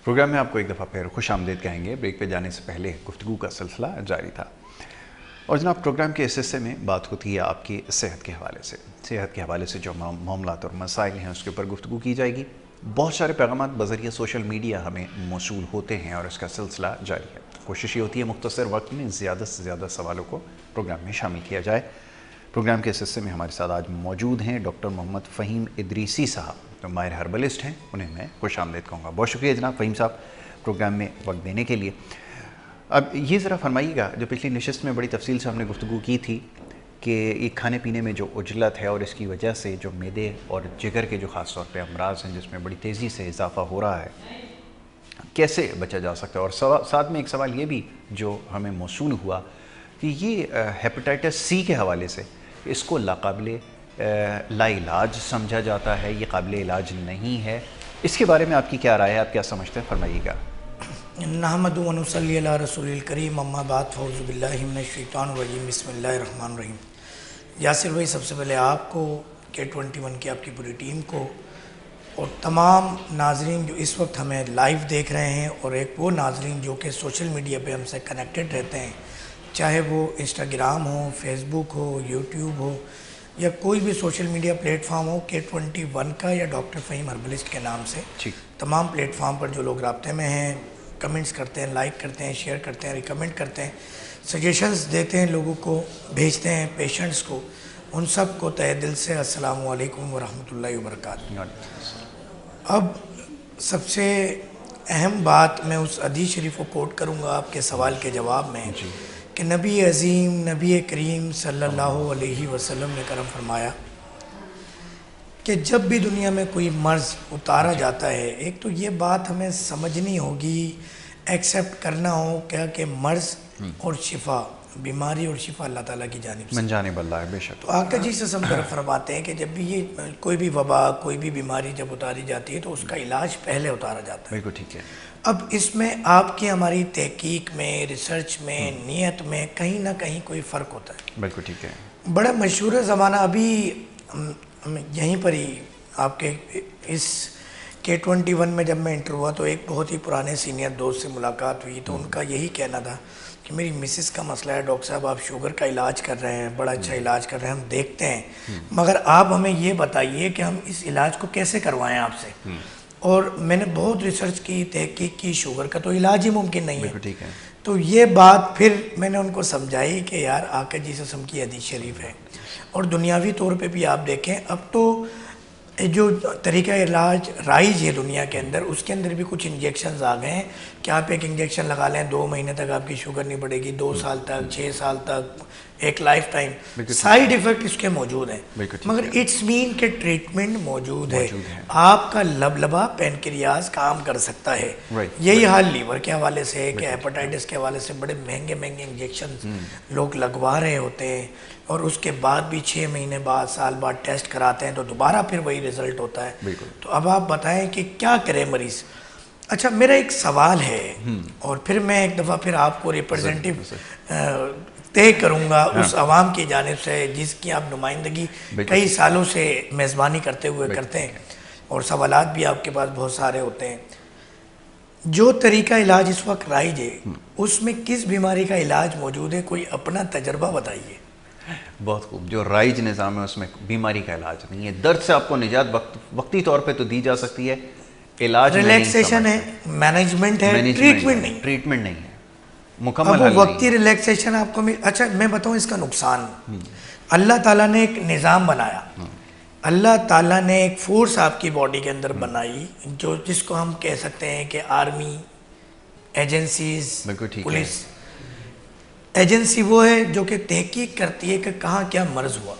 Programme میں آپ کو ایک دفعہ پھر خوش آمدید کہیں گے۔ بریک پہ جانے سے پہلے گفتگو کا سلسلہ جاری تھا اور جناب پروگرام کے اس حصے میں بات ہوتی ہے آپ کی صحت کے حوالے سے جو معاملات اور مسائل ہیں اس کے اوپر گفتگو کی جائے گی۔ بہت سارے پیغامات بذریعہ سوشل میڈیا ہمیں موصول ہوتے ہیں اور اس کا سلسلہ جاری ہے۔ کوشش یہ ہوتی ہے مختصر وقت میں زیادہ سے زیادہ سوالوں کو پروگرام میں شامل کیا جائے۔ پروگرام کے اس حصے میں ہمارے ساتھ آج موجود ہیں ڈاکٹر محمد فہیم ادریسی صاحب، جو ماہر ہربلسٹ ہیں، انہیں میں خوش آمدید کہوں گا۔ بہت شکریہ جناب فہیم صاحب پروگرام میں وقت دینے کے لیے۔ اب یہ ذرا فرمائیے گا، جو پچھلی نشست میں بڑی تفصیل سے ہم نے گفتگو کی تھی کہ یہ کھانے پینے میں جو عجلت ہے اور اس کی وجہ سے جو معدے اور جگر کے جو خاص طور پہ امراض ہیں جس میں بڑی تیزی سے اضافہ ہو رہا ہے، کیسے بچا جا سکتا ہے؟ اور ساتھ میں ایک سوال یہ بھی جو ہمیں موصول ہوا کہ یہ ہیپاٹائٹس سی کے حوالے سے اس کو لاقابل لا علاج سمجھا جاتا ہے، یہ قابل علاج نہیں ہے، اس کے بارے میں آپ کی کیا رائے ہے؟ آپ کیا سمجھتے ہیں؟ فرمائیے گا۔ نحمد و نصلی علی رسول الکریم، اما بعد، فاعوذ باللہ من الشیطان الرجیم، بسم اللہ الرحمن الرحیم۔ یاسر بھائی، سب سے پہلے آپ کو، K21 کی آپ کی پوری ٹیم کو اور تمام ناظرین جو اس وقت ہمیں لائیو دیکھ رہے ہیں، اور ایک وہ ناظرین جو کہ سوشل میڈیا پہ ہم سے کنیکٹڈ رہتے ہیں، چاہے وہ انسٹاگرام ہو، فیس بک ہو، یوٹیوب ہو یا کوئی بھی سوشل میڈیا پلیٹ فارم ہو، K21 کا یا ڈاکٹر فہیم ہربلسٹ کے نام سے، تمام پلیٹ فارم پر جو لوگ رابطے میں ہیں، کمنٹس کرتے ہیں، لائک کرتے ہیں، شیئر کرتے ہیں، ریکمنڈ کرتے ہیں، سجیشنز دیتے ہیں، لوگوں کو بھیجتے ہیں، پیشنٹس کو، ان سب کو تہہ دل سے السلام علیکم ورحمۃ اللہ وبرکاتہ۔ اب سب سے اہم بات میں اس حدیث شریف کو کوٹ کروں گا آپ کے سوال کے جواب میں کہ نبی عظیم، نبی کریم صلی اللہ علیہ وسلم نے کرم فرمایا کہ جب بھی دنیا میں کوئی مرض اتارا جاتا ہے، ایک تو یہ بات ہمیں سمجھنی ہوگی، ایکسیپٹ کرنا ہو کیا کہ مرض اور شفا، بیماری اور شفا اللہ تعالیٰ کی جانب سے، من جانب اللہ ہے، بے شک۔ تو آقا جی سے ہم فرماتے ہیں کہ جب بھی یہ کوئی بھی وبا، کوئی بھی بیماری جب اتاری جاتی ہے تو اس کا علاج پہلے اتارا جاتا ہے۔ بالکل ٹھیک ہے۔ اب اس میں آپ کی ہماری تحقیق میں، ریسرچ میں، نیت میں کہیں نہ کہیں کوئی فرق ہوتا ہے۔ بالکل ٹھیک ہے۔ بڑا مشہور زمانہ ابھی یہیں پر ہی آپ کے اس K21 میں جب میں انٹر ہوا تو ایک بہت ہی پرانے سینئر دوست سے ملاقات ہوئی، تو ان کا یہی کہنا تھا کہ میری مسز کا مسئلہ ہے، ڈاکٹر صاحب آپ شوگر کا علاج کر رہے ہیں، بڑا اچھا علاج کر رہے ہیں، ہم دیکھتے ہیں، مگر آپ ہمیں یہ بتائیے کہ ہم اس علاج کو کیسے کروائیں آپ سے۔ اور میں نے بہت ریسرچ کی، تحقیق کی، شوگر کا تو علاج ہی ممکن نہیں ہے۔ تو یہ بات پھر میں نے ان کو سمجھائی کہ یار آقا جی سے کی حدیث شریف ہے، اور دنیاوی طور پہ بھی آپ دیکھیں اب تو جو طریقہ علاج رائج ہے دنیا کے اندر، اس کے اندر بھی کچھ انجیکشنز آ گئے ہیں کہ آپ ایک انجیکشن لگا لیں، 2 مہینے تک آپ کی شوگر نہیں بڑھے گی، 2 سال تک، 6 سال تک، ایک لائف ٹائم۔ سائیڈ ایفیکٹ اس کے موجود ہیں، مگر اٹس مین کہ ٹریٹمنٹ موجود ہے۔ آپ کا لبلبا پینکریاز کام کر سکتا ہے۔ یہی حال لیور کے حوالے سے ہے کہ ہیپاٹائٹس کے حوالے سے بڑے مہنگے مہنگے انجیکشن لوگ لگوا رہے ہوتے ہیں، اور اس کے بعد بھی 6 مہینے بعد، سال بعد ٹیسٹ کراتے ہیں تو دوبارہ پھر وہی رزلٹ ہوتا ہے۔ تو اب آپ بتائیں کہ کیا کرے مریض؟ اچھا، میرا ایک سوال ہے، اور پھر میں ایک دفعہ پھر آپ کو ریپرزینٹیو طے کروں گا اس عوام کی جانب سے جس کی آپ نمائندگی کئی سالوں سے میزبانی کرتے ہوئے کرتے ہیں، اور سوالات بھی آپ کے پاس بہت سارے ہوتے ہیں۔ جو طریقہ علاج اس وقت رائج ہے، اس میں کس بیماری کا علاج موجود ہے؟ کوئی اپنا تجربہ بتائیے۔ بہت خوب۔ جو رائج نظام ہے اس میں بیماری کا علاج نہیں ہے، درد سے آپ کو نجات وقتی طور پہ تو دی جا سکتی ہے، علاج ریلیکسیشن ہے، مینجمنٹ ہے، ٹریٹمنٹ نہیں ہے، مکمل حل نہیں ہے۔ وقتی ریلیکسیشن آپ کو اچھا میں بتاؤں اس کا نقصان۔ اللہ تعالیٰ نے ایک نظام بنایا، اللہ تعالیٰ نے ایک فورس آپ کی باڈی کے اندر بنائی، جو جس کو ہم کہہ سکتے ہیں کہ آرمی، ایجنسیز، پولیس۔ ایجنسی وہ ہے جو کہ تحقیق کرتی ہے کہ کہاں کیا مرض ہوا۔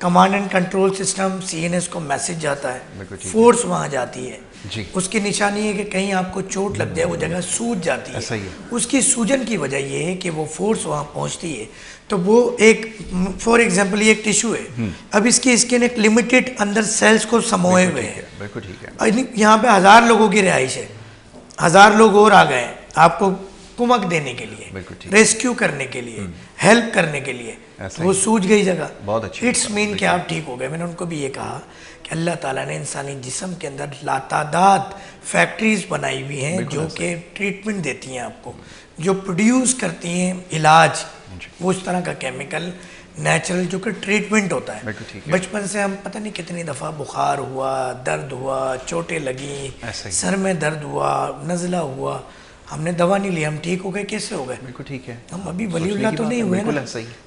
Command and control system, CNS کو میسج جاتا ہے، فورس وہاں جاتی ہے، اس کی نشانی ہے کہ کہیں آپ کو چوٹ لگ جائے، وہ جگہ سوج جاتی ہے، اس کی سوجن کی وجہ یہ ہے کہ وہ فورس وہاں پہنچتی ہے، تو وہ ایک فور ایگزامپل یہ ایک ٹیشو ہے، اب اس کی اسکن ایک لمیٹڈ اندر سیلز کو سموئے ہوئے ہے، یہاں پہ 1000 لوگوں کی رہائش ہے، 1000 لوگ اور آ گئے ہیں، آپ کو کمک دینے کے لیے، ریسکیو کرنے کے لیے، ہیلپ کرنے کے لیے، وہ سوج گئی جگہ. اٹس مین کہ آپ ٹھیک ہو گئے. میں نے ان کو بھی یہ کہا کہ اللہ تعالیٰ نے انسانی جسم کے اندر لاتعداد فیکٹریز بنائی ہوئی ہیں جو کہ ٹریٹمنٹ دیتی ہیں آپ کو، جو پروڈیوس کرتی ہیں علاج، وہ اس طرح کا کیمیکل نیچرل جو کہ ٹریٹمنٹ ہوتا ہے. بچپن سے ہم پتہ نہیں کتنی دفعہ بخار ہوا، درد ہوا، چوٹیں لگیں، سر میں درد ہوا، نزلہ ہوا، ہم نے دوا نہیں لی، ہم ٹھیک ہو گئے. کیسے ہو گئے؟ بالکل ٹھیک ہے. ہم ابھی ولی اللہ تو نہیں ہوئے نا.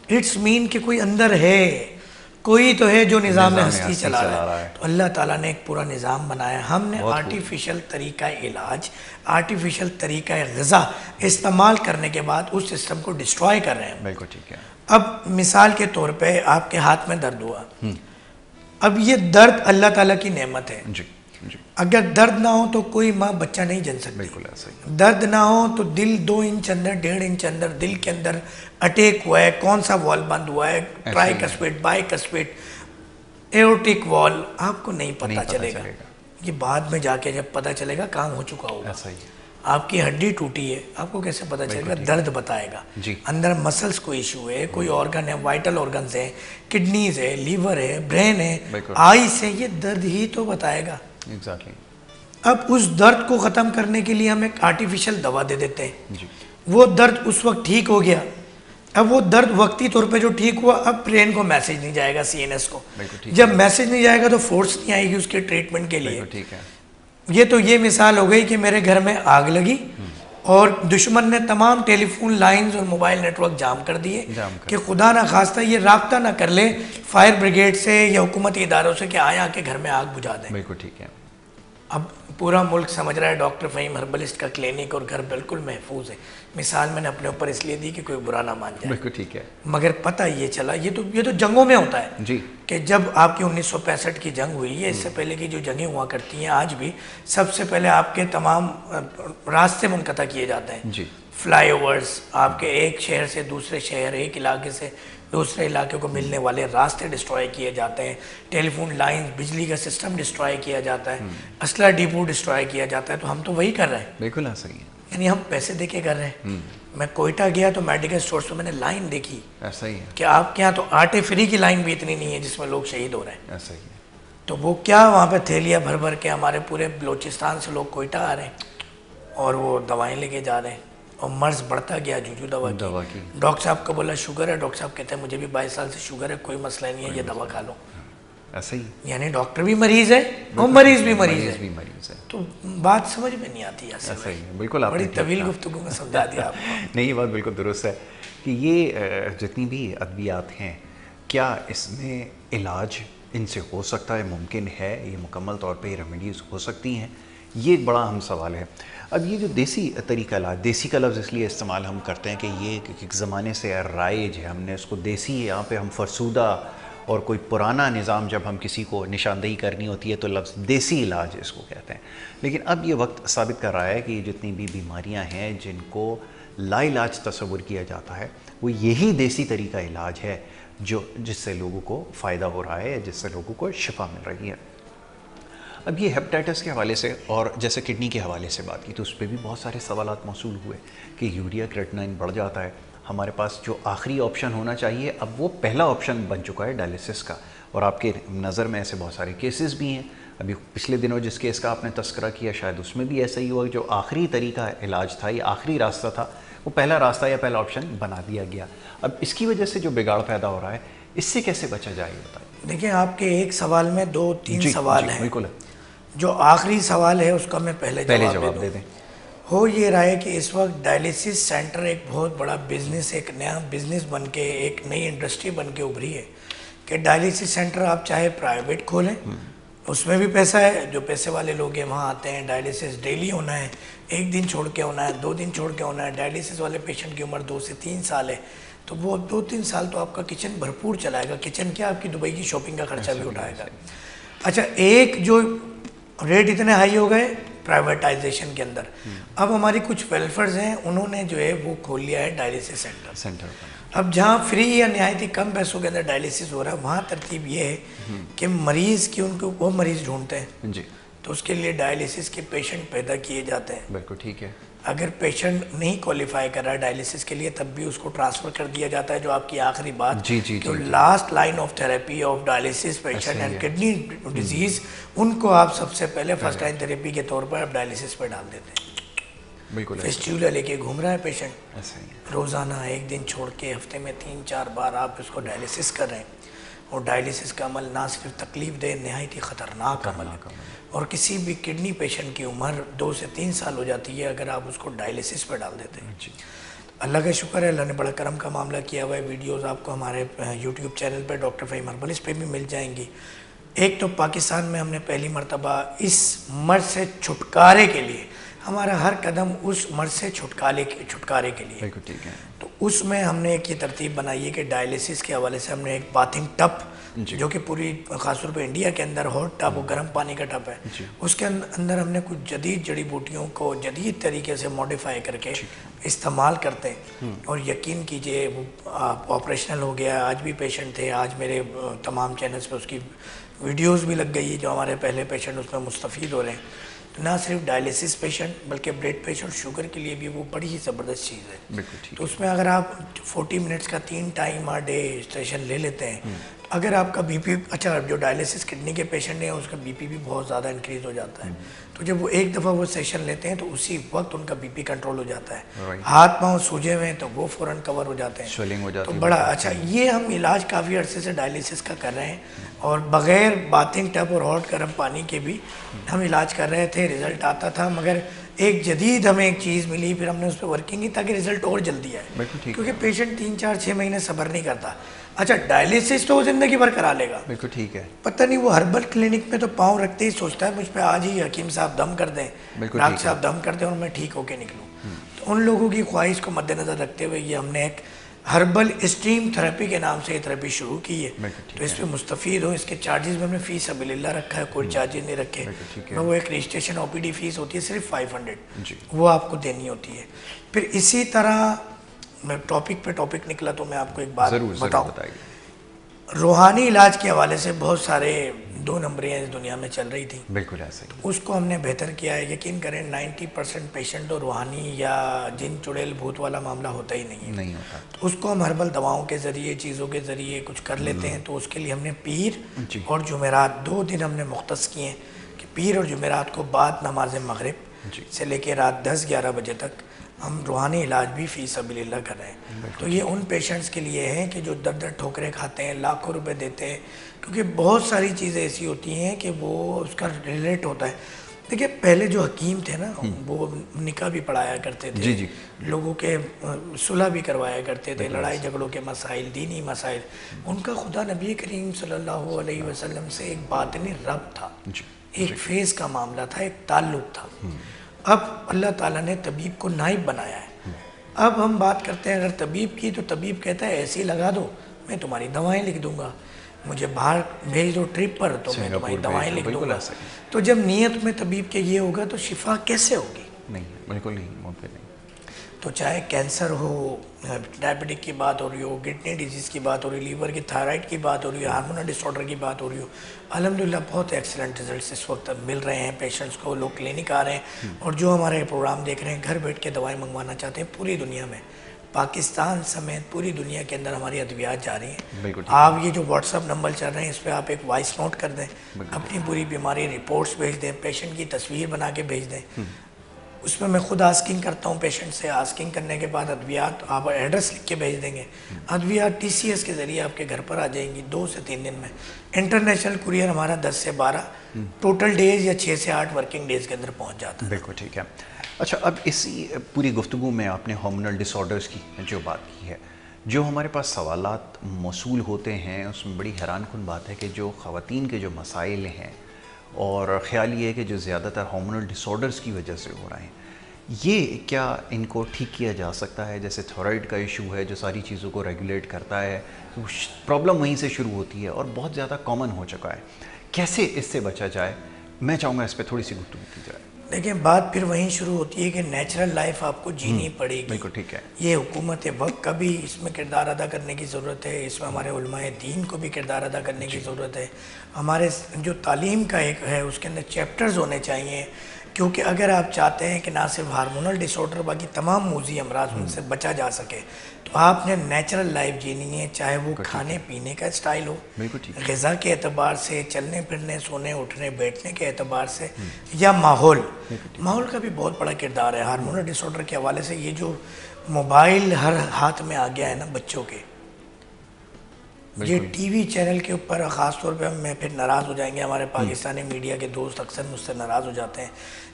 اٹس مین کہ کوئی اندر ہے، کوئی تو ہے جو نظام ہستی چلا رہا ہے. تو اللہ تعالیٰ نے ایک پورا نظام بنایا. ہم نے آرٹیفیشل طریقہ علاج، آرٹیفیشل طریقہ غذا استعمال کرنے کے بعد اس سسٹم کو ڈسٹرائے کر رہے ہیں. بالکل ٹھیک ہے. اب مثال کے طور پہ آپ کے ہاتھ میں درد ہوا، اب یہ درد اللہ تعالیٰ کی نعمت ہے. اگر درد نہ ہو تو کوئی ماں بچہ نہیں جن سکتی. بالکل ایسا ہی. درد نہ ہو تو دل 2 انچ اندر، 1.5 انچ اندر دل کے اندر اٹیک ہوا ہے، کون سا وال بند ہوا ہے، ٹرائی کسپیٹ، بائی کسپیٹ، ایورٹک وال، آپ کو نہیں پتہ چلے گا. یہ بعد میں جا کے جب پتہ چلے گا کام ہو چکا ہوگا. آپ کی ہڈی ٹوٹی ہے، آپ کو کیسے پتہ چلے گا؟ درد بتائے گا. اندر مسلس کو ایشو ہے، کوئی آرگن ہے، وائٹل آرگنز ہیں، کڈنیز ہے، لیور ہے، برین ہے، آئیس ہے، یہ درد ہی تو بتائے گا. اب اس درد کو ختم کرنے کے لیے ہم ایک آرٹیفیشل دوا دے دیتے ہیں. وہ درد اس وقت ٹھیک ہو گیا. اب وہ درد وقتی طور پہ جو ٹھیک ہوا، اب برین کو میسج نہیں جائے گا، سی این ایس کو. جب میسج نہیں جائے گا تو فورس نہیں آئے گی اس کے ٹریٹمنٹ کے لیے. یہ تو یہ مثال ہو گئی کہ میرے گھر میں آگ لگی اور دشمن نے تمام ٹیلی فون لائنز اور موبائل نیٹ ورک جام کر دیے کہ خدا نہ خواستہ یہ رابطہ نہ کر لے فائر بریگیڈ سے یا حکومتی اداروں سے کہ آئیں آ کے گھر میں آگ بجھا دیں. بالکل ٹھیک ہے. اب پورا ملک سمجھ رہا ہے ڈاکٹر فہیم ہربلسٹ کا کلینک اور گھر بالکل محفوظ ہے. مثال میں نے اپنے اوپر اس لیے دی کہ کوئی برا نہ مان جائے. بالکل ٹھیک ہے. مگر پتہ یہ چلا، یہ تو جنگوں میں ہوتا ہے جی، کہ جب آپ کی 1965 کی جنگ ہوئی ہے، اس سے پہلے کی جو جنگیں ہوا کرتی ہیں آج بھی، سب سے پہلے آپ کے تمام راستے منقطع کیے جاتے ہیں. جی، فلائی اوورز، آپ کے ایک شہر سے دوسرے شہر، ایک علاقے سے دوسرے علاقے کو ملنے والے راستے ڈسٹرائے کیے جاتے ہیں، ٹیلی فون لائنز، بجلی کا سسٹم ڈسٹرائے کیا جاتا ہے، اسلحہ ڈیپو ڈسٹرائے کیا جاتا ہے. تو ہم تو وہی کر رہے ہیں. بالکل ایسا ہی ہے. یعنی ہم پیسے دے کے کر رہے ہیں. میں کوئٹہ گیا تو میڈیکل سٹورز پہ میں نے لائن دیکھی. ایسا ہی ہے کہ آپ کے یہاں تو آٹے فری کی لائن بھی اتنی نہیں ہے جس میں لوگ شہید ہو رہے ہیں. ایسا ہی ہے. تو وہ کیا وہاں پہ تھیلیاں بھر بھر کے ہمارے پورے بلوچستان سے لوگ کوئٹہ آ رہے ہیں اور وہ دوائیں لے کے جا رہے ہیں اور مرض بڑھتا گیا جوجو دوا کی. ڈاکٹر صاحب کو بولا شوگر ہے، ڈاکٹر صاحب کہتے ہیں مجھے بھی 22 سال سے شوگر ہے، کوئی مسئلہ نہیں ہے، یہ دوا کھا لو. ایسا ہی. یعنی ڈاکٹر بھی مریض ہے اور مریض بھی مریض ہے. تو بات سمجھ میں نہیں آتی. ایسا ہی ہے. بالکل آپ بڑی طویل گفتگو میں سمجھا دیا آپ کو. نہیں، یہ بات بالکل درست ہے کہ یہ جتنی بھی ادویات ہیں، کیا اس میں علاج ان سے ہو سکتا ہے؟ ممکن ہے یہ مکمل طور پہ ریمیڈیز ہو سکتی ہیں؟ یہ ایک بڑا اہم سوال ہے. اب یہ جو دیسی طریقہ علاج، دیسی کا لفظ اس لیے استعمال ہم کرتے ہیں کہ یہ ایک زمانے سے رائج ہے، ہم نے اس کو دیسی، یہاں پہ ہم فرسودہ اور کوئی پرانا نظام جب ہم کسی کو نشاندہی کرنی ہوتی ہے تو لفظ دیسی علاج اس کو کہتے ہیں. لیکن اب یہ وقت ثابت کر رہا ہے کہ جتنی بھی بیماریاں ہیں جن کو لا علاج تصور کیا جاتا ہے، وہ یہی دیسی طریقہ علاج ہے جس سے لوگوں کو فائدہ ہو رہا ہے، جس سے لوگوں کو شفا مل رہی ہے. اب یہ ہیپاٹائٹس کے حوالے سے اور جیسے کڈنی کے حوالے سے بات کی تو اس پہ بھی بہت سارے سوالات موصول ہوئے کہ یوریا کریٹینائن بڑھ جاتا ہے. ہمارے پاس جو آخری آپشن ہونا چاہیے اب وہ پہلا آپشن بن چکا ہے ڈائلیسس کا، اور آپ کے نظر میں ایسے بہت سارے کیسز بھی ہیں. ابھی پچھلے دنوں جس کیس کا آپ نے تذکرہ کیا شاید اس میں بھی ایسا ہی ہوا کہ جو آخری طریقہ علاج تھا یا آخری راستہ تھا وہ پہلا راستہ یا پہلا آپشن بنا دیا گیا. اب اس کی وجہ سے جو بگاڑ پیدا ہو رہا ہے، اس سے کیسے بچا جائے یہ بتائیے. دیکھیں، آپ کے ایک سوال میں 2-3 سوال ہیں. بالکل. جو آخری سوال ہے اس کا میں پہلے جواب دے دیں. ہو یہ رہا ہے کہ اس وقت ڈائلیسس سینٹر ایک بہت بڑا بزنس، ایک نیا بزنس بن کے، ایک نئی انڈسٹری بن کے ابھری ہے کہ ڈائلیسس سینٹر آپ چاہے پرائیویٹ کھولیں، اس میں بھی پیسہ ہے. جو پیسے والے لوگ ہیں وہاں آتے ہیں. ڈائلیسس ڈیلی ہونا ہے، 1 دن چھوڑ کے ہونا ہے، 2 دن چھوڑ کے ہونا ہے. ڈائلیسس والے پیشنٹ کی عمر 2 سے 3 سال ہے تو وہ 2-3 سال تو آپ کا کچن بھرپور چلائے گا. کچن کیا، آپ کی دبئی کی شاپنگ کا خرچہ بھی اٹھائے گا. اچھا، ایک جو ریٹ اتنے ہائی ہو گئے پرائیویٹائزیشن کے اندر، اب ہماری کچھ ویلفیئرز ہیں انہوں نے جو ہے وہ کھول لیا ہے ڈائلیسس سینٹر. اب جہاں فری یا نہایت ہی کم پیسوں کے اندر ڈائلیسس ہو رہا ہے وہاں ترتیب یہ ہے کہ مریض کی ان کو وہ مریض ڈھونڈتے ہیں جی، تو اس کے لیے ڈائلیسس کے پیشنٹ پیدا کیے جاتے ہیں. بالکل ٹھیک ہے. اگر پیشنٹ نہیں کوالیفائی کر رہا ہے ڈائلیسس کے لیے تب بھی اس کو ٹرانسفر کر دیا جاتا ہے. جو آپ کی آخری بات جو last line of therapy of dialysis patient and kidney disease, ان کو آپ سب سے پہلے فرسٹ لائن تھراپی کے طور پر آپ ڈائلیسس پہ ڈال دیتے ہیں. بالکل فیسٹیولا لے کے گھوم رہا ہے پیشنٹ, روزانہ ایک دن چھوڑ کے ہفتے میں 3-4 بار آپ اس کو ڈائلیسس کر رہے ہیں. اور ڈائلیسس کا عمل نہ صرف تکلیف دہ, نہایت ہی خطرناک عمل ہے. اور کسی بھی کڈنی پیشنٹ کی عمر 2 سے 3 سال ہو جاتی ہے اگر آپ اس کو ڈائلیسس پہ ڈال دیتے ہیں. اللہ کا شکر ہے, اللہ نے بڑا کرم کا معاملہ کیا ہوا ہے. ویڈیوز آپ کو ہمارے یوٹیوب چینل پہ ڈاکٹر فہیم ہربلسٹ پہ بھی مل جائیں گی. ایک تو پاکستان میں ہم نے پہلی مرتبہ اس مرض سے چھٹکارے کے لیے, ہمارا ہر قدم اس مرض سے چھٹکارے کے لیے, تو اس میں ہم نے ایک یہ ترتیب بنائی ہے کہ ڈائلیسس کے حوالے سے ہم نے ایک باتھنگ ٹب, جو کہ پوری خاص طور پہ انڈیا کے اندر ہاٹ ٹب, وہ گرم پانی کا ٹب ہے, اس کے اندر ہم نے کچھ جدید جڑی بوٹیوں کو جدید طریقے سے موڈیفائی کر کے استعمال کرتے ہیں. اور یقین کیجئے وہ آپریشنل ہو گیا, آج بھی پیشنٹ تھے, آج میرے تمام چینلز پہ اس کی ویڈیوز بھی لگ گئی ہے, جو ہمارے پہلے پیشنٹ اس میں مستفید ہو رہے ہیں. نہ صرف ڈائلیسس پیشنٹ بلکہ بلڈ پریشر شوگر کے لیے بھی وہ بڑی ہی زبردست چیز ہے. تو اس میں اگر آپ 40 منٹس کا 3 ٹائم آ ڈے سیشن لے لیتے ہیں, اگر آپ کا بی پی, اچھا جو ڈائلیسس کڈنی کے پیشنٹ ہیں اس کا بی پی بھی بہت زیادہ انکریز ہو جاتا ہے, تو جب وہ ایک دفعہ وہ سیشن لیتے ہیں تو اسی وقت ان کا بی پی کنٹرول ہو جاتا ہے. ہاتھ پاؤں سوجے ہوئے ہیں تو وہ فوراً کور ہو جاتے ہیں. تو بڑا اچھا, یہ ہم علاج کافی عرصے سے ڈائلیسس کا کر رہے ہیں, اور بغیر باتھنگ ٹب اور ہاٹ گرم پانی کے بھی ہم علاج کر رہے تھے, رزلٹ آتا تھا. مگر ایک جدید ہمیں ایک چیز ملی, پھر ہم نے اس پہ ورکنگ کی تاکہ رزلٹ اور جلدی آئے, کیونکہ پیشنٹ 3-4-6 مہینے صبر نہیں کرتا. اچھا ڈائلیسس تو وہ زندگی بھر کرا لے گا, بالکل ٹھیک ہے, پتہ نہیں وہ ہربل کلینک میں تو پاؤں رکھتے ہی سوچتا ہے مجھ پہ آج ہی حکیم صاحب دم کر دیں, ڈاکٹر صاحب دم کر دیں اور میں ٹھیک ہو کے نکلوں. تو ان لوگوں کی خواہش کو مد نظر رکھتے ہوئے یہ ہم نے ایک ہربل اسٹیم تھراپی کے نام سے یہ تھراپی شروع کی ہے. تو اس پہ مستفید ہو, اس کے چارجز میں ہم نے فی سبیل اللہ رکھا ہے, کوئی چارجز نہیں رکھے. وہ ایک رجسٹریشن OPD فیس ہوتی ہے صرف 500, وہ آپ کو دینی ہوتی ہے. پھر اسی طرح میں ٹاپک پہ ٹاپک نکلا تو میں آپ کو ایک بات بتاؤں, روحانی علاج کے حوالے سے بہت سارے 2 نمبریاں اس دنیا میں چل رہی تھیں. بالکل ایسا ہی, اس کو ہم نے بہتر کیا ہے. یقین کریں 90% پیشنٹ تو روحانی یا جن چڑیل بھوت والا معاملہ ہوتا ہی نہیں ہوتا. تو اس کو ہم ہربل دواؤں کے ذریعے, چیزوں کے ذریعے کچھ کر لیتے ہیں. تو اس کے لیے ہم نے پیر اور جمعرات 2 دن ہم نے مختص کیے ہیں کہ پیر اور جمعرات کو بعد نماز مغرب سے لے کے رات 10-11 بجے تک ہم روحانی علاج بھی فی سبیل اللہ کر رہے ہیں. تو یہ ان پیشنٹس کے لیے ہیں کہ جو در ٹھوکریں کھاتے ہیں, لاکھوں روپے دیتے ہیں, کیونکہ بہت ساری چیزیں ایسی ہوتی ہیں کہ وہ اس کا ریلیٹ ہوتا ہے. دیکھیے پہلے جو حکیم تھے نا, وہ نکاح بھی پڑھایا کرتے تھے, لوگوں کے صلح بھی کروایا کرتے تھے, لڑائی جھگڑوں کے مسائل, دینی مسائل. ان کا خدا نبی کریم صلی اللہ علیہ وسلم سے ایک باطنی ربط تھا, ایک فیض کا معاملہ تھا, ایک تعلق تھا. اب اللہ تعالیٰ نے طبیب کو نائب بنایا ہے. اب ہم بات کرتے ہیں اگر طبیب کی, تو طبیب کہتا ہے ایسے ہی لگا دو, میں تمہاری دوائیں لکھ دوں گا. مجھے باہر بھیج دو ٹرپ پر تو میں تمہاری دوائیں لکھ دوں گا. تو جب نیت میں طبیب کے یہ ہوگا تو شفا کیسے ہوگی؟ نہیں, بالکل نہیں, ممکن نہیں. تو چاہے کینسر ہو, ڈائبٹک کی بات ہو رہی ہو, کڈنی ڈیزیز کی بات ہو رہی, لیور کی تھائرائڈ کی بات ہو رہی ہو, ہارمونل ڈس آرڈر کی بات ہو رہی ہو, الحمدللہ بہت ایکسلنٹ رزلٹس اس وقت مل رہے ہیں پیشنٹس کو. لوگ کلینک آ رہے ہیں اور جو ہمارے پروگرام دیکھ رہے ہیں گھر بیٹھ کے دوائیں منگوانا چاہتے ہیں. پوری دنیا میں, پاکستان سمیت پوری دنیا کے اندر ہماری ادویات جاری ہیں. آپ یہ جو واٹس ایپ نمبر چل رہے ہیں اس پہ آپ ایک وائس نوٹ کر دیں, اپنی پوری بیماری رپورٹس بھیج دیں, پیشنٹ کی تصویر بنا کے بھیج دیں. اس میں خود آسکنگ کرتا ہوں پیشنٹ سے. آسکنگ کرنے کے بعد ادویات آپ ایڈریس لکھ کے بھیج دیں گے, ادویات TCS کے ذریعے آپ کے گھر پر آ جائیں گی 2 سے 3 دن میں. انٹرنیشنل کوریئر ہمارا 10 سے 12 ٹوٹل ڈیز یا 6 سے 8 ورکنگ ڈیز کے اندر پہنچ جاتا ہے. بالکل ٹھیک ہے. اچھا, اب اسی پوری گفتگو میں آپ نے ہارمونل ڈس آرڈرز کی جو بات کی ہے, جو ہمارے پاس سوالات موصول ہوتے ہیں اس میں بڑی حیران کن بات ہے کہ جو خواتین کے جو مسائل ہیں, اور خیال یہ ہے کہ جو زیادہ تر ہارمونل ڈس آرڈرز کی وجہ سے ہو رہے ہیں, یہ کیا ان کو ٹھیک کیا جا سکتا ہے؟ جیسے تھائرائڈ کا ایشو ہے جو ساری چیزوں کو ریگولیٹ کرتا ہے, پرابلم وہیں سے شروع ہوتی ہے اور بہت زیادہ کامن ہو چکا ہے. کیسے اس سے بچا جائے؟ میں چاہوں گا اس پہ تھوڑی سی گفتگو کی جائے. دیکھیں بات پھر وہیں شروع ہوتی ہے کہ نیچرل لائف آپ کو جینی پڑے گی. بالکل ٹھیک ہے. یہ حکومت وقت کا بھی اس میں کردار ادا کرنے کی ضرورت ہے, اس میں ہمارے علماء دین کو بھی کردار ادا کرنے کی ضرورت ہے. ہمارے جو تعلیم کا ایک ہے اس کے اندر چیپٹرز ہونے چاہیے کیونکہ اگر آپ چاہتے ہیں کہ نہ صرف ہارمونل ڈس آرڈر باقی تمام موذی امراض ان سے بچا جا سکے تو آپ نے نیچرل لائف جینی ہے، چاہے وہ کھانے پینے کا اسٹائل ہو، غذا کے اعتبار سے، چلنے پھرنے سونے اٹھنے بیٹھنے کے اعتبار سے، یا ماحول کا بھی بہت بڑا کردار ہے ہارمونل ڈس آرڈر کے حوالے سے۔ یہ جو موبائل ہر ہاتھ میں آ گیا ہے نا بچوں کے، یہ ٹی وی چینل کے اوپر خاص طور پہ میں پھر ناراض ہو جائیں گے، ہمارے پاکستانی میڈیا کے دوست اکثر مجھ سے ناراض ہو جاتے ہیں،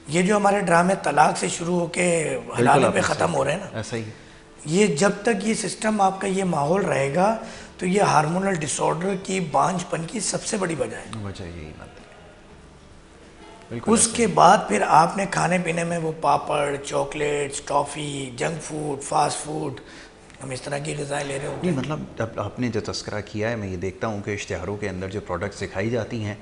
یہ جو ہمارے ڈرامے طلاق سے شروع ہو کے حلالے پہ ختم ہو رہے ہیں نا، ایسا ہی یہ جب تک یہ سسٹم آپ کا یہ ماحول رہے گا تو یہ ہارمونل ڈس آرڈر کی بانجھ پن کی سب سے بڑی وجہ ہے۔ وجہ یہی بات ہے۔ اس کے بعد پھر آپ نے کھانے پینے میں وہ پاپڑ، chocolates, toffee, junk food, fast food, ہم اس طرح کی غذائیں لے رہے ہوں گے۔ نہیں مطلب اب آپ نے جو تذکرہ کیا ہے، میں یہ دیکھتا ہوں کہ اشتہاروں کے اندر جو پروڈکٹس دکھائی جاتی ہیں،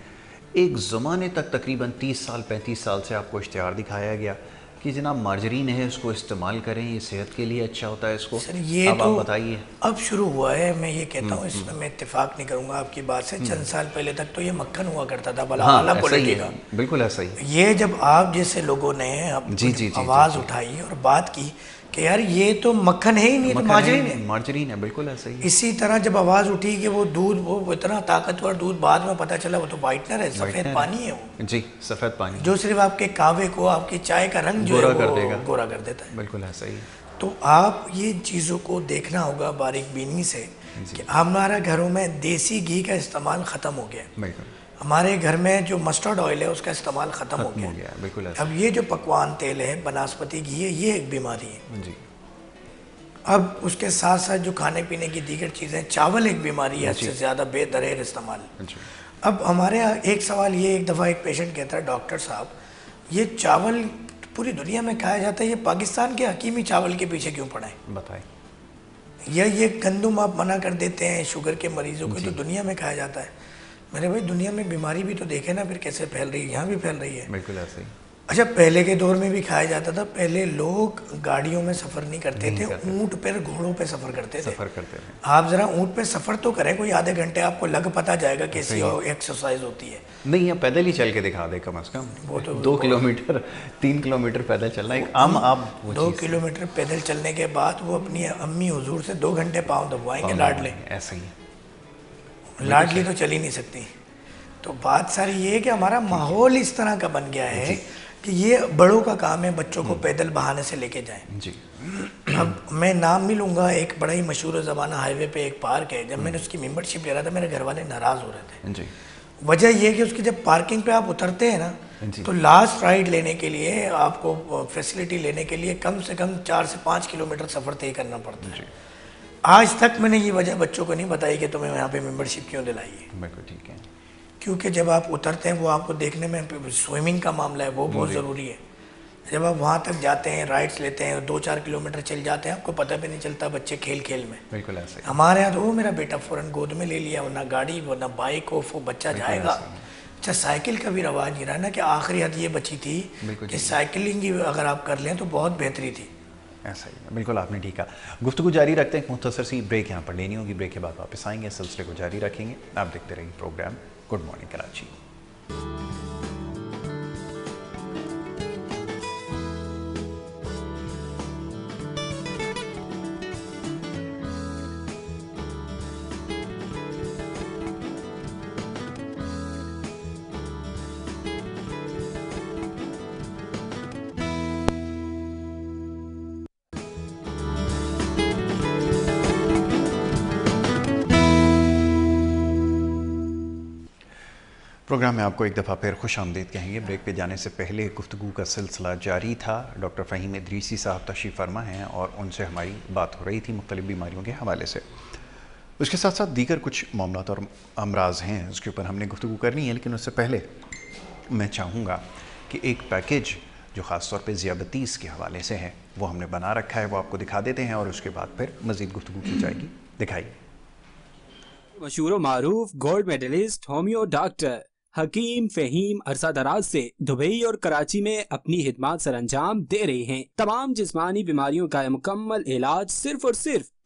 ایک زمانے تک تقریباً 30 سال 35 سال سے آپ کو اشتہار دکھایا گیا کہ جناب مارجرین ہے، اس کو استعمال کریں، یہ صحت کے لیے اچھا ہوتا ہے، اس کو سر یہ اب تو آپ بتائیے۔ اب شروع ہوا ہے، میں یہ کہتا ہوں اس میں اتفاق نہیں کروں گا آپ کی بات سے، چند سال پہلے تک تو یہ مکھن ہوا کرتا تھا، بلا اعلیٰ کوالٹی کا، بالکل ایسا ہی۔ یہ جب آپ جیسے لوگوں نے آواز اٹھائی اور بات کی کہ یار یہ تو مکھن ہے ہی نہیں، تو مارجرین ہے، بالکل ایسا ہی۔ اسی طرح جب آواز اٹھی کہ وہ دودھ، وہ اتنا طاقتور دودھ، بعد میں پتہ چلا وہ تو وائٹنر ہے، سفید پانی ہے وہ، جی سفید پانی، جو صرف آپ کے کہوے کو، آپ کی چائے کا رنگ جو ہے وہ گورا کر دیتا ہے، بالکل ایسا ہی۔ تو آپ یہ چیزوں کو دیکھنا ہوگا باریک بینی سے کہ ہمارا گھروں میں دیسی گھی کا استعمال ختم ہو گیا، ہمارے گھر میں جو مسٹرڈ آئل ہے اس کا استعمال ختم ہو گیا، بالکل۔ اب یہ جو پکوان تیل ہے، بناسپتی گھی ہے، یہ ایک بیماری ہے جی۔ اب اس کے ساتھ ساتھ جو کھانے پینے کی دیگر چیزیں، چاول ایک بیماری ہے، اس سے زیادہ بے دریر استعمال۔ اب ہمارے یہاں ایک سوال یہ، ایک دفعہ ایک پیشنٹ کہتا ہے ڈاکٹر صاحب یہ چاول پوری دنیا میں کھایا جاتا ہے، یہ پاکستان کے حکیمی چاول کے پیچھے کیوں پڑے ہیں بتائیں؟ یا یہ گندم آپ منع کر دیتے ہیں شوگر کے مریضوں کو، تو دنیا میں کھایا جاتا ہے۔ میرے بھائی دنیا میں بیماری بھی تو دیکھیں نا پھر کیسے پھیل رہی ہے، یہاں بھی پھیل رہی ہے۔ بالکل ایسا ہی۔ اچھا پہلے کے دور میں بھی کھایا جاتا تھا، پہلے لوگ گاڑیوں میں سفر نہیں کرتے تھے، اونٹ پر گھوڑوں پہ سفر کرتے تھے۔ آپ ذرا اونٹ پہ سفر تو کریں، کوئی آدھے گھنٹے آپ کو لگ پتہ جائے گا کیسی ایکسرسائز ہوتی ہے۔ نہیں یہ پیدل ہی چل کے دکھا دے کم از کم، 2 کلومیٹر 3 کلومیٹر پیدل چلنا ایک عام، آپ 2 کلومیٹر پیدل چلنے کے بعد وہ اپنی امی حضور سے 2 گھنٹے پاؤں دبوائیں گے لاڈلے، ایسا ہی لاڈلی تو چل ہی نہیں سکتی۔ تو بات ساری یہ ہے کہ ہمارا ماحول اس طرح کا بن گیا ہے کہ یہ بڑوں کا کام ہے بچوں کو پیدل بہانے سے لے کے جائیں جی۔ اب میں نام نہیں لوں گا، ایک بڑا ہی مشہور زمانہ ہائی وے پہ ایک پارک ہے، جب میں نے اس کی ممبر شپ لے رہا تھا میرے گھر والے ناراض ہو رہے تھے جی۔ وجہ یہ کہ اس کی جب پارکنگ پہ آپ اترتے ہیں نا تو لاسٹ رائڈ لینے کے لیے آپ کو فیسلٹی لینے کے لیے کم سے کم 4 سے 5 کلومیٹر سفر طے کرنا پڑتا ہے۔ آج تک میں نے یہ وجہ بچوں کو نہیں بتائی کہ تمہیں یہاں پہ ممبر شپ کیوں دلائی ہے۔ بالکل ٹھیک ہے، کیونکہ جب آپ اترتے ہیں وہ آپ کو دیکھنے میں، سوئمنگ کا معاملہ ہے وہ بہت ضروری ہے، جب آپ وہاں تک جاتے ہیں رائڈس لیتے ہیں 2-4 کلومیٹر چل جاتے ہیں آپ کو پتہ بھی نہیں چلتا، بچے کھیل کھیل میں۔ بالکل ایسے ہمارے یہاں تو وہ میرا بیٹا فوراً گود میں لے لیا، نہ گاڑی نہ بائک ہو، وہ بچہ جائے گا۔ اچھا سائیکل کا بھی رواج نہیں رہا نا، کہ آخری حد یہ بچی تھی کہ سائیکلنگ اگر آپ کر لیں تو بہت بہتری تھی۔ ایسا ہی بالکل آپ نے ٹھیک کہا۔ گفتگو جاری رکھتے ہیں، مختصر سی بریک یہاں پر لینی ہوگی، بریک کے بعد واپس آئیں گے، سلسلے کو جاری رکھیں گے۔ آپ دیکھتے رہیے program good morning Karachi. Program میں آپ کو ایک دفعہ پھر خوش آمدید کہیں گے۔ بریک پہ جانے سے پہلے گفتگو کا سلسلہ جاری تھا، ڈاکٹر فہیم ادریسی صاحب تشریف فرما ہیں اور ان سے ہماری بات ہو رہی تھی مختلف بیماریوں کے حوالے سے۔ اس کے ساتھ ساتھ دیگر کچھ معاملات اور امراض ہیں اس کے اوپر ہم نے گفتگو کرنی ہے، لیکن اس سے پہلے میں چاہوں گا کہ ایک پیکیج جو خاص طور پہ ذیابطیس کے حوالے سے ہے وہ ہم نے بنا رکھا ہے، وہ آپ کو دکھا دیتے ہیں اور اس کے بعد پھر مزید گفتگو کی جائے گی۔ دکھائیے۔ مشہور و معروف گولڈ میڈلسٹ ہومیو ڈاکٹر حکیم فہیم عرصہ دراز سے دبئی اور کراچی میں اپنی خدمات سر انجام دے رہے ہیں۔ تمام جسمانی بیماریوں کا مکمل علاج صرف اور صرف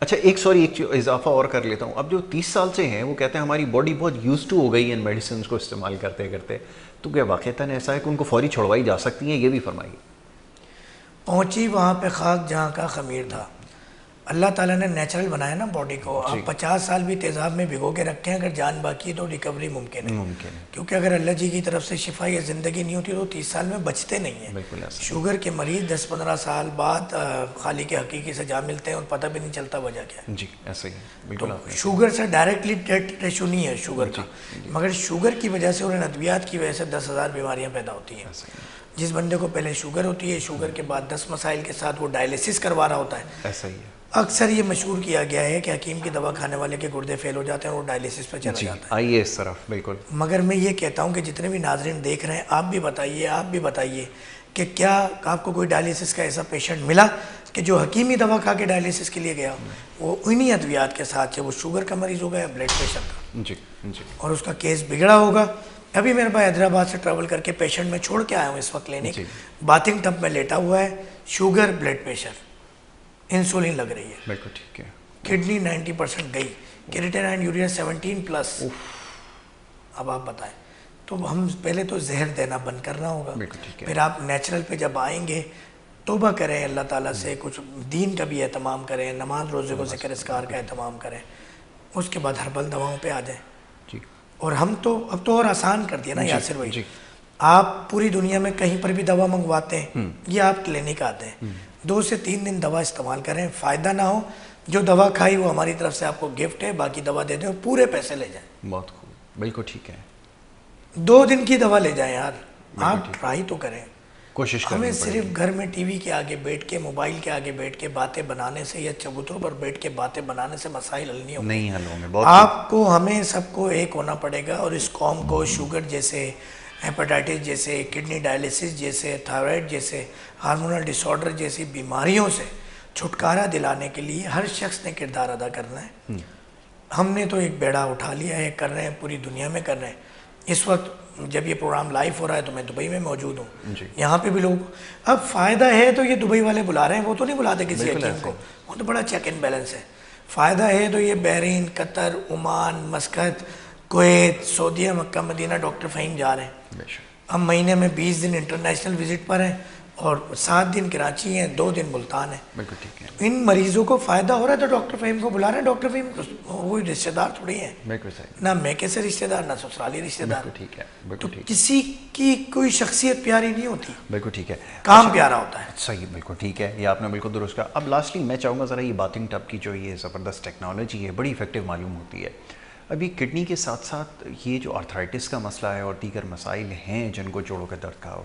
اچھا ایک اضافہ اور کر لیتا ہوں. اب جو 30 سال سے ہیں وہ کہتے ہیں ہماری باڈی بہت یوز ٹو ہو گئی ہے ان میڈیسنس کو استعمال کرتے کرتے, تو کیا واقعتاً ایسا ہے کہ ان کو فوری چھڑوائی جا سکتی ہیں؟ یہ بھی فرمائیے. پہنچی وہاں پہ خاک جہاں کا خمیر تھا. اللہ تعالیٰ نے نیچرل بنایا نا باڈی کو. آپ 50 سال بھی تیزاب میں بھگو کے رکھیں, اگر جان باقی ہے تو ریکوری ممکن ہے. کیونکہ اگر اللہ جی کی طرف سے شفا یا زندگی نہیں ہوتی تو 30 سال میں بچتے نہیں ہیں. شوگر کے مریض 10-15 سال بعد خالق حقیقی سے جا ملتے ہیں اور پتہ بھی نہیں چلتا وجہ کیا ہے. جی ایسا ہی بالکل. شوگر سے ڈائریکٹلی ڈیتھ ریشو نہیں ہے شوگر کا, مگر شوگر کی وجہ سے اور ان ادویات کی وجہ سے 10,000 بیماریاں پیدا ہوتی ہیں. جس بندے کو پہلے شوگر ہوتی ہے, شوگر کے بعد 10 مسائل کے ساتھ وہ ڈائلیسس کروا رہا ہوتا ہے. ایسا ہی ہے. اکثر یہ مشہور کیا گیا ہے کہ حکیم کی دوا کھانے والے کے گردے فیل ہو جاتے ہیں اور وہ ڈائلیسس پہ چلا جاتا ہے. آئیے اس طرف. بالکل. مگر میں یہ کہتا ہوں کہ جتنے بھی ناظرین دیکھ رہے ہیں, آپ بھی بتائیے کہ کیا آپ کو کوئی ڈائلیسس کا ایسا پیشنٹ ملا کہ جو حکیمی دوا کھا کے ڈائلیسس کے لیے گیا, وہ انہی ادویات کے ساتھ وہ شوگر کا مریض ہوگا یا بلڈ پریشر کا, جی جی, اور اس کا کیس بگڑا ہوگا. ابھی میرے بھائی حیدرآباد سے ٹریول کر کے پیشنٹ میں چھوڑ کے آیا ہوں اس وقت کلینک, باتھنگ ٹب میں لیٹا ہوا ہے, شوگر, بلڈ پریشر, انسولین لگ رہی ہے. بالکل ٹھیک ہے. کڈنی 90% گئی, کریٹینائن یوریا 17+. اب آپ بتائیں, تو ہم پہلے تو زہر دینا بند کرنا ہوگا. پھر آپ نیچرل پہ جب آئیں گے توبہ کریں اللہ تعالیٰ سے, کچھ دین کا بھی اہتمام کریں, نماز روزے کو ذکر اذکار کا اہتمام کریں, اس کے بعد ہربل دواؤں پہ آ جائیں. اور ہم تو اب تو اور آسان کر دیا نا یاسر بھائی. آپ پوری دنیا میں کہیں پر بھی دوا منگواتے ہیں یا آپ کلینک آتے ہیں, 2 سے 3 دن دوا استعمال کریں, فائدہ نہ ہو جو دوا کھائی وہ ہماری طرف سے آپ کو گفٹ ہے, باقی دوا دے دیں, پورے پیسے لے جائیں. بہت خوب. بالکل ٹھیک ہے. 2 دن کی دوا لے جائیں یار, آپ ٹرائی تو کریں. کوشش کریں. ہمیں صرف گھر میں ٹی وی کے آگے بیٹھ کے, موبائل کے آگے بیٹھ کے باتیں بنانے سے یا چبوتروں پر بیٹھ کے باتیں بنانے سے مسائل حل نہیں ہوں گے. آپ کو ہمیں سب کو ایک ہونا پڑے گا, اور اس قوم کو شوگر جیسے, ہیپاٹائٹس جیسے, کڈنی ڈائلیسس جیسے, تھائرائڈ جیسے, ہارمونل ڈس آرڈر جیسی بیماریوں سے چھٹکارا دلانے کے لیے ہر شخص نے کردار ادا کرنا ہے. ہم نے تو ایک بیڑا اٹھا لیا ہے, کر رہے ہیں, پوری دنیا میں کر رہے ہیں. اس وقت جب یہ پروگرام لائیو ہو رہا ہے تو میں دبئی میں موجود ہوں, یہاں پہ بھی لوگ, اب فائدہ ہے تو یہ دبئی والے بلا رہے ہیں, وہ تو نہیں بلاتے کسی حکیم کو, وہ تو بڑا چیک اینڈ بیلنس ہے. فائدہ ہے تو یہ بحرین, قطر, عمان, مسقط, کویت, سعودیہ, مکہ مدینہ ڈاکٹر فہیم جا رہے ہیں. ہم مہینے میں 20 دن انٹرنیشنل وزٹ پر ہیں, اور 7 دن کراچی ہیں, 2 دن ملتان ہیں. ان مریضوں کو فائدہ ہو رہا ہے تو ڈاکٹر فہیم کو بلا رہے ہیں. ڈاکٹر فہیم وہی رشتہ دار تھوڑی ہیں, نہ میکے سے رشتہ دار, نہ سسرالی رشتہ دار. تو کسی کی کوئی شخصیت پیاری نہیں ہوتی. بالکل ٹھیک ہے, کام پیارا ہوتا ہے. صحیح, بالکل ٹھیک ہے, یہ آپ نے بالکل درست کہا. اب لاسٹلی میں چاہوں گا ذرا یہ باتھنگ ٹب کی جو یہ زبردست ٹیکنالوجی ہے بڑی افیکٹو معلوم ہوتی ہے. ابھی کڈنی کے ساتھ ساتھ یہ جو آرتھرائٹس کا مسئلہ ہے اور دیگر مسائل ہیں جن کو جوڑوں کا درد کا ہو,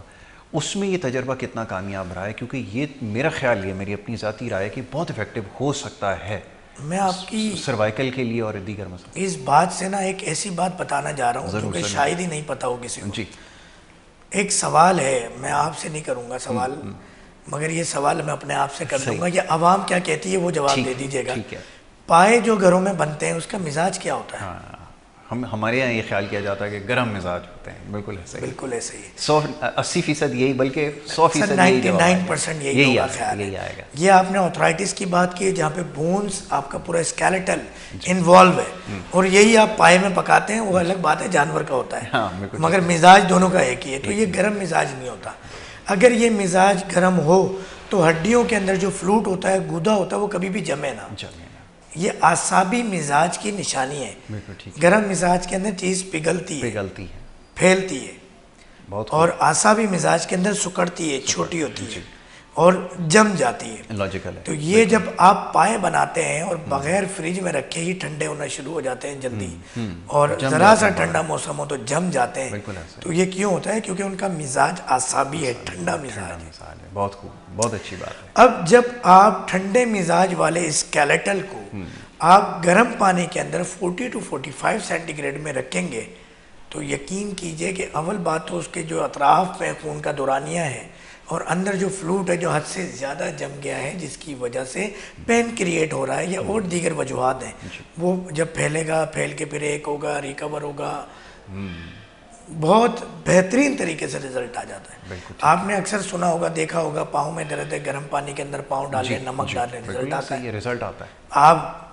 اس میں یہ تجربہ کتنا کامیاب رہا ہے؟ کیونکہ یہ میرا خیال, یہ میری اپنی ذاتی رائے ہے کہ بہت افیکٹو ہو سکتا ہے. میں آپ کی سروائیکل کے لیے اور دیگر مسائل اس بات سے نا ایک ایسی بات بتانا جا رہا ہوں جو کہ شاید ہی نہیں پتا ہو کسی کو. جی, ایک سوال ہے, میں آپ سے نہیں کروں گا سوال, مگر یہ سوال میں اپنے آپ سے کر دوں گا, یہ عوام کیا کہتی ہے وہ جواب دے دیجیے گا. پائے جو گھروں میں بنتے ہیں اس کا مزاج کیا ہوتا ہے؟ ہمارے یہاں یہ خیال کیا جاتا ہے کہ گرم مزاج ہوتے ہیں. بالکل ایسے ہی, بالکل ایسے ہی. 80% یہی, بلکہ 100% 99% یہی ہوگا خیال ہے. یہ آپ نے آرتھرائٹس کی بات کی جہاں پہ بونز آپ کا پورا اسکیلیٹل انوالو ہے, اور یہی آپ پائے میں پکاتے ہیں, وہ الگ بات ہے, جانور کا ہوتا ہے, مگر مزاج دونوں کا ایک ہی ہے. تو یہ گرم مزاج نہیں ہوتا. اگر یہ مزاج گرم ہو تو ہڈیوں کے اندر جو فلوٹ ہوتا ہے, گودا ہوتا ہے, وہ کبھی بھی جمے نہ. یہ اعصابی مزاج کی نشانی ہے. گرم مزاج کے اندر چیز پگھلتی ہے, پھیلتی ہے, اور اعصابی مزاج کے اندر سکڑتی ہے, چھوٹی ہوتی ہے اور جم جاتی ہے. لاجیکل ہے. تو یہ جب آپ پائے بناتے ہیں اور بغیر فریج میں رکھے ہی ٹھنڈے ہونا شروع ہو جاتے ہیں جلدی, اور ذرا سا ٹھنڈا موسم ہو تو جم جاتے ہیں. تو یہ کیوں ہوتا ہے؟ کیونکہ ان کا مزاج اعصابی ہے, ٹھنڈا مزاج ہے. بہت خوب, بہت اچھی بات ہے. اب جب آپ ٹھنڈے مزاج والے اسکیلیٹل کو آپ گرم پانی کے اندر 40 to 45 سینٹی گریڈ میں رکھیں گے تو یقین کیجئے کہ اول بات تو اس کے جو اطراف میں خون کا دورانیہ ہے اور اندر جو فلوٹ ہے جو حد سے زیادہ جم گیا ہے, جس کی وجہ سے پین کریٹ ہو رہا ہے یا اور دیگر وجوہات ہیں, وہ جب پھیلے گا, پھیل کے پھر ایک ہوگا, ریکور ہوگا, بہت بہترین طریقے سے رزلٹ آ جاتا ہے. بالکل. آپ نے اکثر سنا ہوگا، دیکھا ہوگا، پاؤں میں درد ہے، گرم پانی کے اندر پاؤں ڈالیں، نمک ڈالیں، رزلٹ آتا ہے. رزلٹ آتا ہے. آپ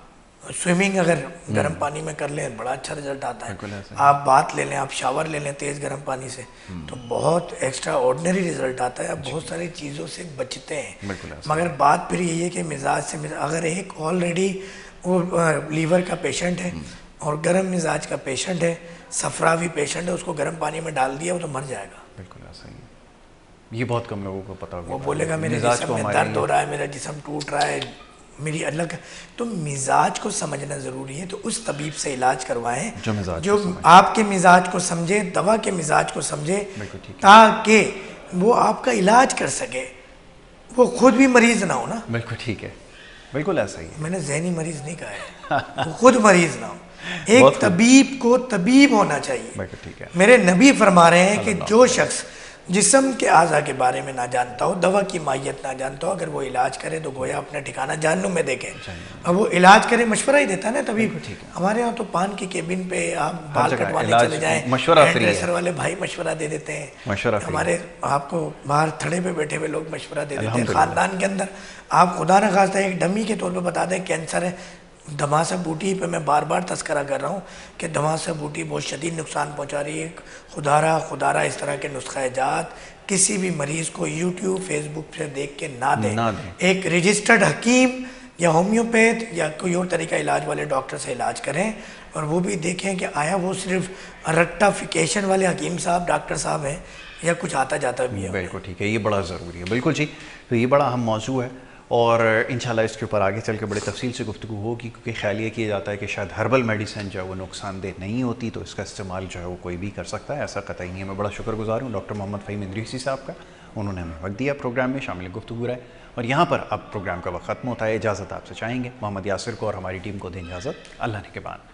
سوئمنگ اگر گرم پانی میں کر لیں بڑا اچھا رزلٹ آتا ہے. آپ بات لے لیں، آپ شاور لے لیں تیز گرم پانی سے، تو بہت ایکسٹرا آرڈنری رزلٹ آتا ہے. آپ بہت ساری چیزوں سے بچتے ہیں. مگر بات پھر یہی ہے کہ مزاج سے اگر ایک آلریڈی وہ لیور کا پیشنٹ ہے اور گرم مزاج کا پیشنٹ ہے، صفراوی پیشنٹ ہے، اس کو گرم پانی میں ڈال دیا وہ تو مر جائے گا. بالکل ایسا ہی ہے. یہ بہت کم لوگوں کو پتا ہوگا. وہ بولے گا میرے جسم میں درد ہو رہا ہے، میرا جسم ٹوٹ رہا ہے، میری الگ. تو مزاج کو سمجھنا ضروری ہے. تو اس طبیب سے علاج کروائیں جو آپ کے مزاج کو سمجھے، دوا کے مزاج کو سمجھے، تاکہ وہ آپ کا علاج کر سکے، وہ خود بھی مریض نہ ہو نا. بالکل ٹھیک ہے. بالکل ایسا ہی ہے. میں نے ذہنی مریض نہیں کہا ہے، وہ خود مریض نہ ہو. ایک طبیب کو طبیب ہونا چاہیے. بالکل ٹھیک ہے. میرے نبی فرما رہے ہیں کہ جو شخص جسم کے اعضاء کے بارے میں نہ جانتا ہو، دوا کی ماہیت نہ جانتا ہو، اگر وہ علاج کرے تو گویا اپنا ٹھکانہ جہنم میں دیکھے. اب وہ علاج کرے، مشورہ ہی دیتا ہے نا طبیب. ہمارے ہاں تو پان کی کیبن پہ آپ بال کٹوانے چلے جائیں، ہیئر ڈریسر والے بھائی مشورہ دے دیتے ہیں. ہمارے آپ کو باہر تھڑے پہ بیٹھے ہوئے لوگ مشورہ دے دیتے ہیں. خاندان کے اندر آپ خدا نہ خواستہ ایک ڈمی کے طور پہ بتا دیں کینسر ہے، دھماسا بوٹی پہ میں بار بار تذکرہ کر رہا ہوں کہ دھماسا بوٹی بہت شدید نقصان پہنچا رہی ہے. خدارہ اس طرح کے نسخہ جات کسی بھی مریض کو یوٹیوب فیس بک سے دیکھ کے نہ دیں. ایک رجسٹرڈ حکیم یا ہومیوپیتھ یا کوئی اور طریقہ علاج والے ڈاکٹر سے علاج کریں، اور وہ بھی دیکھیں کہ آیا وہ صرف رٹافیکیشن والے حکیم صاحب ڈاکٹر صاحب ہیں یا کچھ آتا جاتا بھی ہے. بالکل ٹھیک ہے. یہ بڑا ضروری ہے. بالکل جی. تو یہ بڑا اہم موضوع ہے اور انشاءاللہ اس کے اوپر آگے چل کے بڑے تفصیل سے گفتگو ہوگی، کیونکہ خیال یہ کیا جاتا ہے کہ شاید ہربل میڈیسن جو ہے وہ نقصان دہ نہیں ہوتی، تو اس کا استعمال جو ہے وہ کوئی بھی کر سکتا ہے. ایسا قطعی نہیں ہے. میں بڑا شکر گزار ہوں ڈاکٹر محمد فہیم ادریسی صاحب کا. انہوں نے ہمیں وقت دیا پروگرام میں شامل گفتگو رہے. اور یہاں پر اب پروگرام کا وقت ختم ہوتا ہے. اجازت آپ سے چاہیں گے. محمد یاسر کو اور ہماری ٹیم کو دیں اجازت. اللہ نے کے بعد.